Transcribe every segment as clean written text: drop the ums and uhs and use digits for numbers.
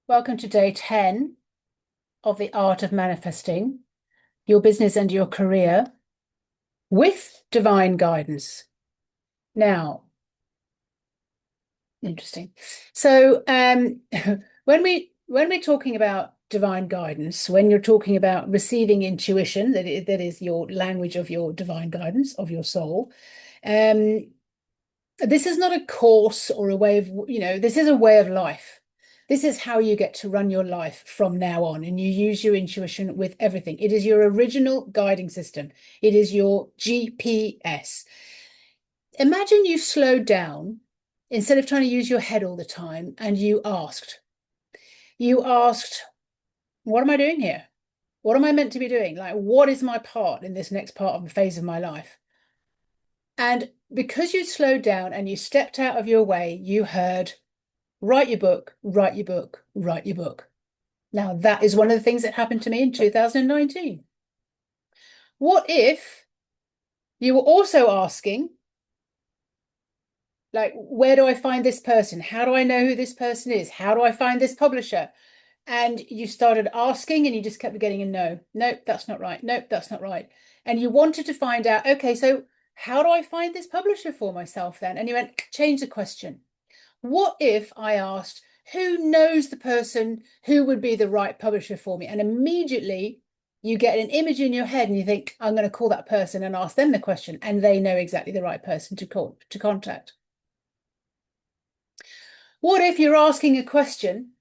Welcome to day 10 of the art of manifesting your business and your career with divine guidance. Now, interesting. So, when we're talking about divine guidance, when you're talking about receiving intuition, that is your language of your divine guidance of your soul, this is not a course or a way of, this is a way of life. This is how you get to run your life from now on, and you use your intuition with everything. It is your original guiding system. It is your GPS. Imagine you slowed down instead of trying to use your head all the time, and you asked, what am I doing here? What am I meant to be doing? Like, what is my part in this next part of the phase of my life? And because you slowed down and you stepped out of your way, you heard, write your book, write your book, write your book. Now, that is one of the things that happened to me in 2019. What if you were also asking, like, where do I find this person? How do I know who this person is? How do I find this publisher? And you started asking and you just kept getting a no. Nope, that's not right. Nope, that's not right. And you wanted to find out, okay, so how do I find this publisher for myself then? And you went, change the question. What if I asked, who knows the person who would be the right publisher for me? And immediately you get an image in your head and you think, I'm going to call that person and ask them the question, and they know exactly the right person to contact. What if you're asking a question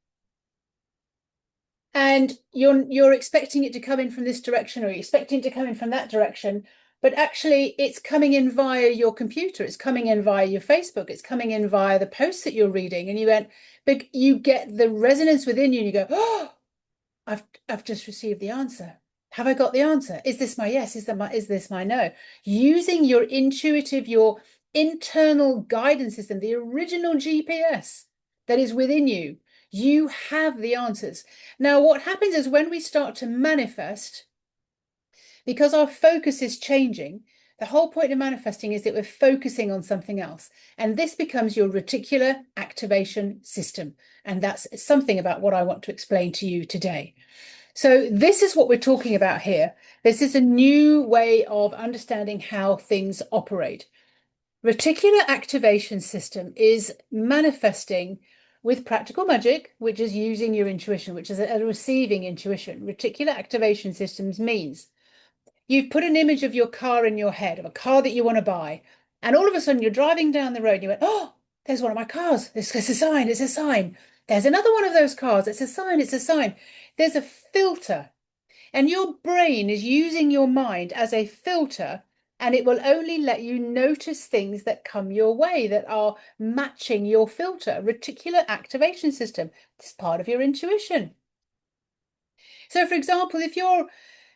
and you're expecting it to come in from this direction, or you're expecting it to come in from that direction, but actually it's coming in via your computer, it's coming in via your Facebook, it's coming in via the posts that you're reading, and but you get the resonance within you and you go, oh, I've just received the answer. Have I got the answer? Is this my yes? Is this my no? Using your intuitive, your internal guidance system, the original GPS that is within you, you have the answers. Now, what happens is when we start to manifest, because our focus is changing, the whole point of manifesting is that we're focusing on something else. And this becomes your reticular activation system. And that's something about what I want to explain to you today. So this is what we're talking about here. This is a new way of understanding how things operate. Reticular activation system is manifesting with practical magic, which is using your intuition, which is a receiving intuition. Reticular activation systems means you've put an image of your car in your head, of a car that you want to buy, and all of a sudden you're driving down the road and you went, oh, there's one of my cars. It's a sign, it's a sign. There's another one of those cars. It's a sign, it's a sign. There's a filter. And your brain is using your mind as a filter, and it will only let you notice things that come your way that are matching your filter. Reticular activation system. It's part of your intuition. So, for example, if you're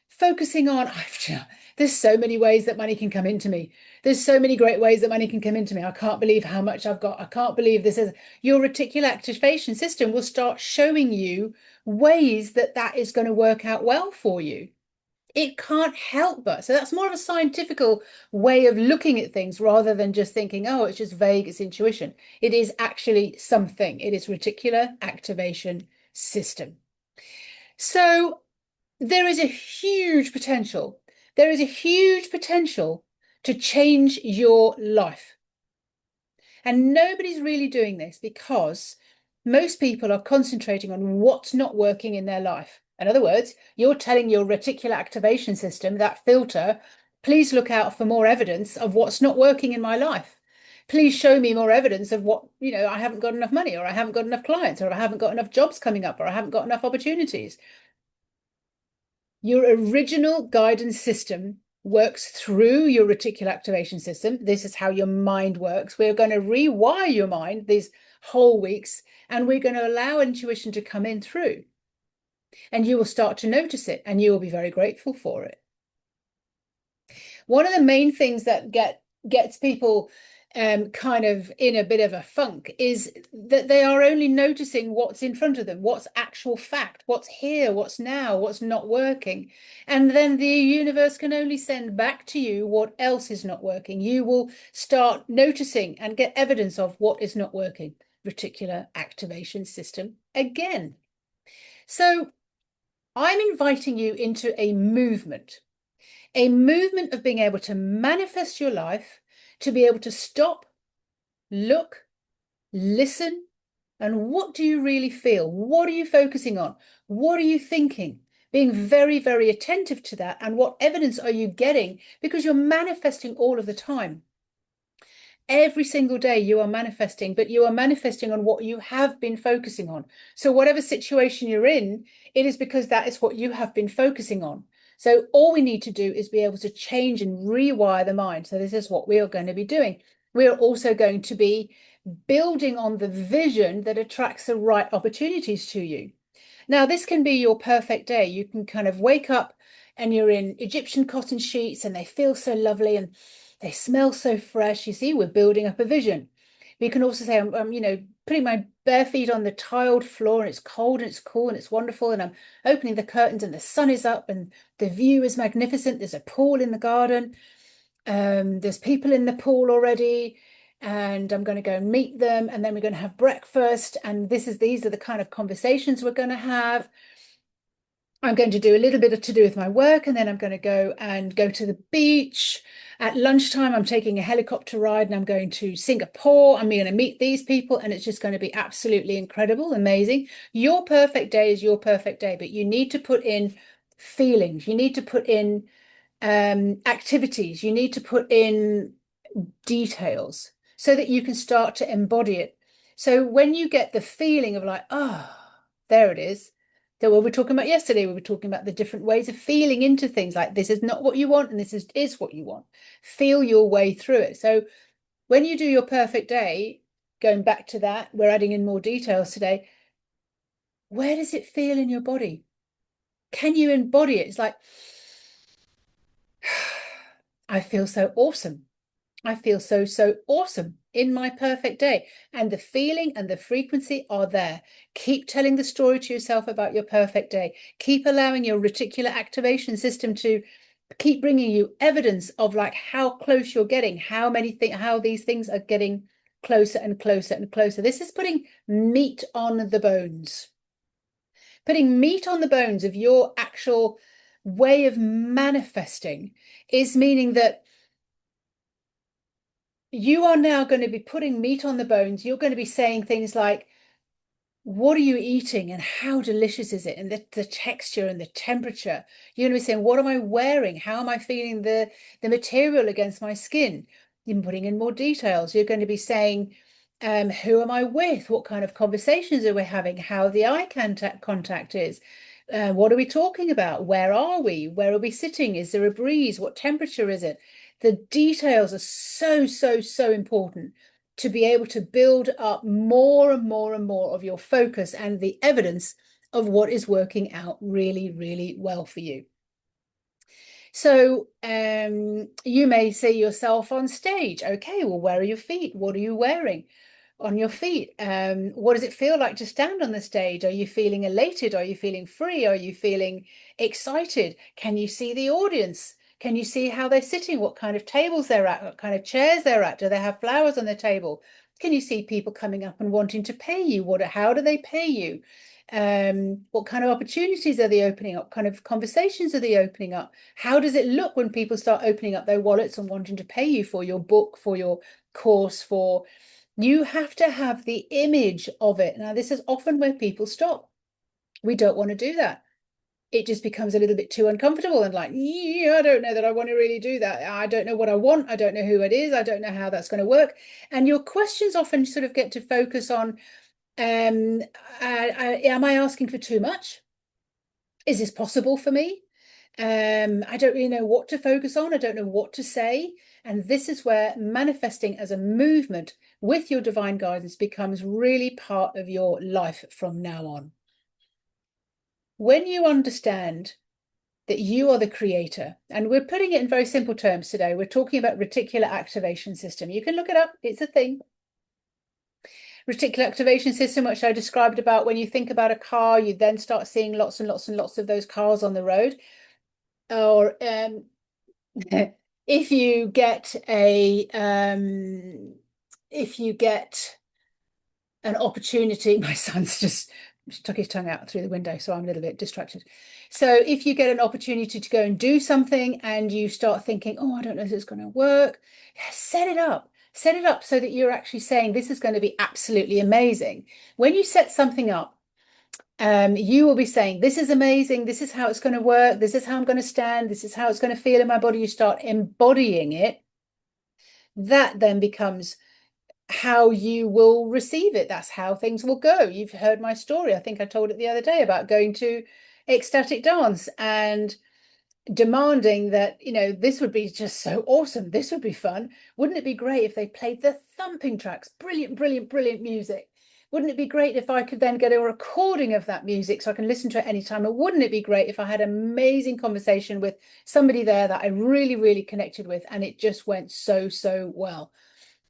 focusing on, there's so many ways that money can come into me. There's so many great ways that money can come into me. I can't believe how much I've got. I can't believe this is. Your reticular activation system will start showing you ways that that is going to work out well for you. It can't help but. So that's more of a scientific way of looking at things rather than just thinking, oh, it's just vague, it's intuition. It is actually something. It is reticular activation system. So there is a huge potential. There is a huge potential to change your life. And nobody's really doing this because most people are concentrating on what's not working in their life. In other words, you're telling your reticular activation system, that filter, please look out for more evidence of what's not working in my life. Please show me more evidence of what, I haven't got enough money, or I haven't got enough clients, or I haven't got enough jobs coming up, or I haven't got enough opportunities. Your original guidance system works through your reticular activation system. This is how your mind works. We're going to rewire your mind these whole weeks, and we're going to allow intuition to come in through. And you will start to notice it, and you will be very grateful for it. One of the main things that gets people kind of in a bit of a funk is that they are only noticing what's in front of them, what's actual fact, what's here, what's now, what's not working. And then the universe can only send back to you what else is not working. You will start noticing and get evidence of what is not working. Reticular activation system again. So I'm inviting you into a movement of being able to manifest your life, to be able to stop, look, listen, and what do you really feel? What are you focusing on? What are you thinking? Being very, very attentive to that. And what evidence are you getting? Because you're manifesting all of the time. Every single day you are manifesting, but you are manifesting on what you have been focusing on. So whatever situation you're in, it is because that is what you have been focusing on. So all we need to do is be able to change and rewire the mind. So this is what we are going to be doing. We are also going to be building on the vision that attracts the right opportunities to you. Now, this can be your perfect day. You can kind of wake up and you're in Egyptian cotton sheets and they feel so lovely and they smell so fresh. You see, we're building up a vision. But you can also say, I'm putting my bare feet on the tiled floor and it's cold and it's cool and it's wonderful. And I'm opening the curtains and the sun is up and the view is magnificent. There's a pool in the garden. There's people in the pool already, and I'm going to go and meet them, and then we're going to have breakfast. And these are the kind of conversations we're going to have. I'm going to do a little bit of to do with my work, and then I'm going to go to the beach. At lunchtime, I'm taking a helicopter ride and I'm going to Singapore. I'm going to meet these people, and it's just going to be absolutely incredible, amazing. Your perfect day is your perfect day, but you need to put in feelings. You need to put in activities. You need to put in details so that you can start to embody it. So when you get the feeling of like, oh, there it is. So what we were talking about yesterday, we were talking about the different ways of feeling into things like this is not what you want and this is what you want. Feel your way through it. So when you do your perfect day, going back to that, we're adding in more details today. Where does it feel in your body? Can you embody it? It's like, I feel so awesome. I feel so, so awesome in my perfect day. And the feeling and the frequency are there. Keep telling the story to yourself about your perfect day. Keep allowing your reticular activation system to keep bringing you evidence of like how close you're getting, how these things are getting closer and closer and closer. This is putting meat on the bones. Putting meat on the bones of your actual way of manifesting is meaning that you are now going to be putting meat on the bones. You're going to be saying things like, what are you eating and how delicious is it? And the texture and the temperature. You're going to be saying, what am I wearing? How am I feeling the material against my skin? You're putting in more details. You're going to be saying, who am I with? What kind of conversations are we having? How the eye contact is. What are we talking about? Where are we? Where are we sitting? Is there a breeze? What temperature is it? The details are so, so, so important to be able to build up more and more and more of your focus and the evidence of what is working out really, really well for you. So you may see yourself on stage. Okay, well, where are your feet? What are you wearing on your feet? What does it feel like to stand on the stage? Are you feeling elated? Are you feeling free? Are you feeling excited? Can you see the audience? Can you see how they're sitting? What kind of tables they're at? What kind of chairs they're at? Do they have flowers on the table? Can you see people coming up and wanting to pay you? How do they pay you? What kind of opportunities are they opening up? What kind of conversations are they opening up? How does it look when people start opening up their wallets and wanting to pay you for your book, for your course, for you have to have the image of it. Now, this is often where people stop. We don't want to do that. It just becomes a little bit too uncomfortable and like, yeah, I don't know that I want to really do that. I don't know what I want. I don't know who it is. I don't know how that's going to work. And your questions often sort of get to focus on, am I asking for too much? Is this possible for me? I don't really know what to focus on. I don't know what to say. And this is where manifesting as a movement with your divine guidance becomes really part of your life from now on. When you understand that you are the creator, and we're putting it in very simple terms today, we're talking about reticular activation system. You can look it up, it's a thing. Reticular activation system, which I described about when you think about a car, you then start seeing lots and lots and lots of those cars on the road. Or if you get if you get an opportunity, my son's just Stuck his tongue out through the window, so I'm a little bit distracted. So if you get an opportunity to go and do something and you start thinking, oh, I don't know if it's going to work, set it up. Set it up so that you're actually saying this is going to be absolutely amazing. When you set something up, you will be saying, this is amazing. This is how it's going to work. This is how I'm going to stand. This is how it's going to feel in my body. You start embodying it. That then becomes how you will receive it. That's how things will go. You've heard my story. I think I told it the other day about going to ecstatic dance and demanding that, this would be just so awesome. This would be fun. Wouldn't it be great if they played the thumping tracks? Brilliant, brilliant, brilliant music. Wouldn't it be great if I could then get a recording of that music so I can listen to it anytime? Or wouldn't it be great if I had an amazing conversation with somebody there that I really, really connected with and it just went so, so well?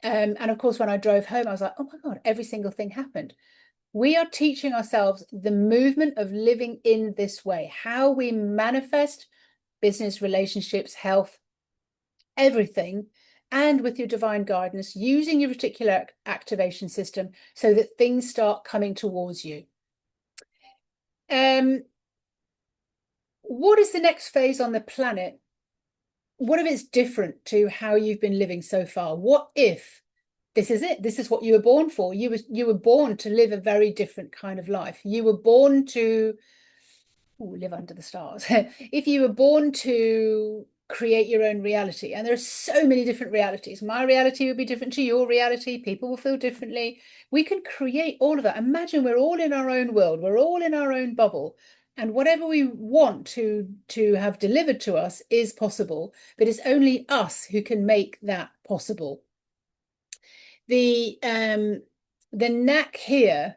And of course, when I drove home, I was like, oh my God, every single thing happened. We are teaching ourselves the movement of living in this way, how we manifest business, relationships, health, everything, and with your divine guidance, using your reticular activation system so that things start coming towards you. What is the next phase on the planet? What if it's different to how you've been living so far? What if this is it? This is what you were born for. You were born to live a very different kind of life. You were born to live under the stars. If you were born to create your own reality, and there are so many different realities. My reality would be different to your reality. People will feel differently. We can create all of that. Imagine we're all in our own world. We're all in our own bubble. And whatever we want to have delivered to us is possible, but it's only us who can make that possible. The knack here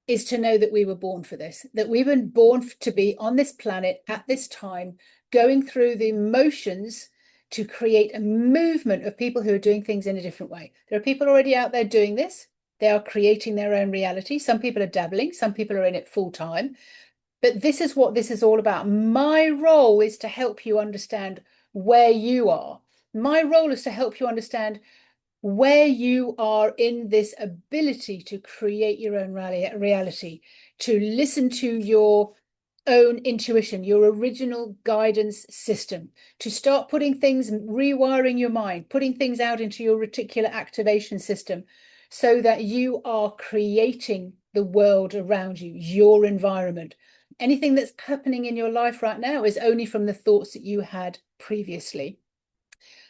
is to know that we were born for this, that we were born to be on this planet at this time, going through the motions to create a movement of people who are doing things in a different way. There are people already out there doing this. They are creating their own reality. Some people are dabbling, some people are in it full time. But this is what this is all about. My role is to help you understand where you are. My role is to help you understand where you are in this ability to create your own reality, to listen to your own intuition, your original guidance system, to start putting things, rewiring your mind, putting things out into your reticular activation system so that you are creating the world around you, your environment. Anything that's happening in your life right now is only from the thoughts that you had previously.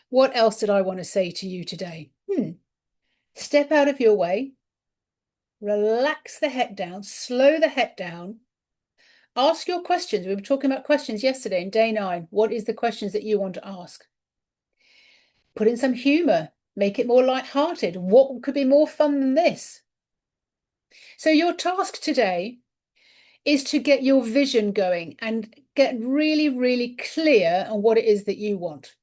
What else did I want to say to you today? Step out of your way, relax the heck down, slow the heck down, ask your questions. We were talking about questions yesterday in day 9. What is the questions that you want to ask? Put in some humor, make it more lighthearted. What could be more fun than this? So your task today is to get your vision going and get really, really clear on what it is that you want.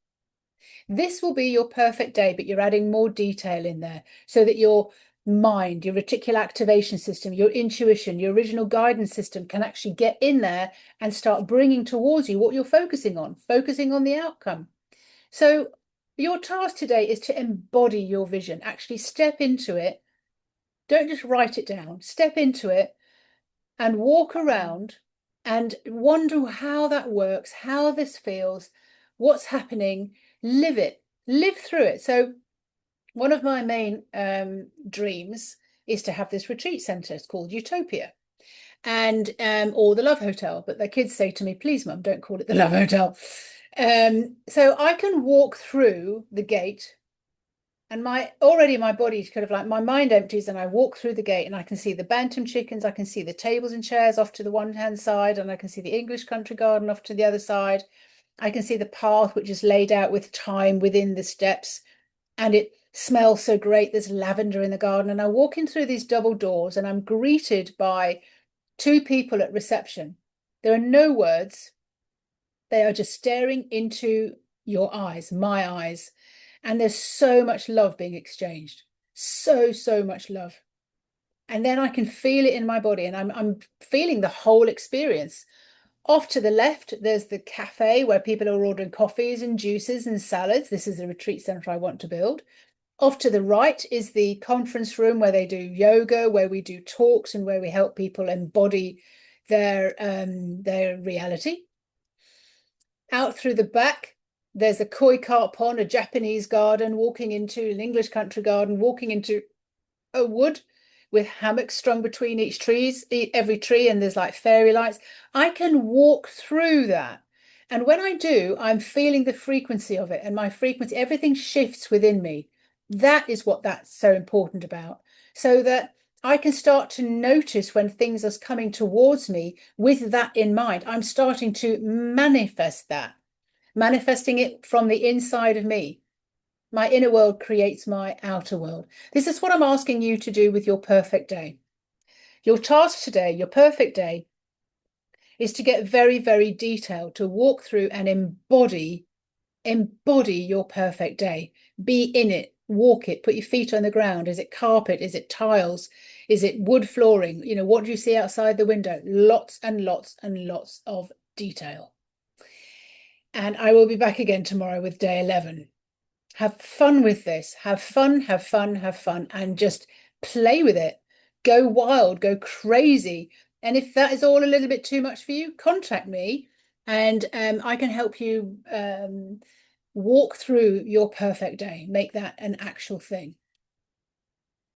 This will be your perfect day, but you're adding more detail in there so that your mind, your reticular activation system, your intuition, your original guidance system can actually get in there and start bringing towards you what you're focusing on the outcome. So your task today is to embody your vision, actually step into it. Don't just write it down, step into it and walk around and wonder how that works, how this feels, what's happening. Live it, live through it. So one of my main dreams is to have this retreat centre. It's called Utopia, and or the Love Hotel. But the kids say to me, please, Mum, don't call it the Love Hotel. So I can walk through the gate and my body's kind of like, my mind empties and I walk through the gate and I can see the bantam chickens, I can see the tables and chairs off to the one hand side, and I can see the English country garden off to the other side. I can see the path which is laid out with time within the steps, and it smells so great. There's lavender in the garden, and I walk in through these double doors and I'm greeted by 2 people at reception. There are no words. They are just staring into your eyes, my eyes, and there's so much love being exchanged. So much love. And then I can feel it in my body, and I'm feeling the whole experience. Off to the left, there's the cafe where people are ordering coffees and juices and salads. This is a retreat centre I want to build. Off to the right is the conference room where they do yoga, where we do talks and where we help people embody their reality. Out through the back, there's a koi carp pond, a Japanese garden, walking into an English country garden, walking into a wood with hammocks strung between every tree, and there's like fairy lights. I can walk through that. And when I do, I'm feeling the frequency of it, and my frequency, everything shifts within me. That is what that's so important about. So that I can start to notice when things are coming towards me with that in mind. I'm starting to manifest that, manifesting it from the inside of me. My inner world creates my outer world. This is what I'm asking you to do with your perfect day. Your task today, your perfect day, is to get very, very detailed, to walk through and embody your perfect day. Be in it, walk it, put your feet on the ground. Is it carpet? Is it tiles? Is it wood flooring? You know, what do you see outside the window? Lots and lots and lots of detail. And I will be back again tomorrow with day 11. Have fun with this. Have fun, have fun, have fun, and just play with it. Go wild, go crazy. And if that is all a little bit too much for you, contact me and I can help you walk through your perfect day, make that an actual thing.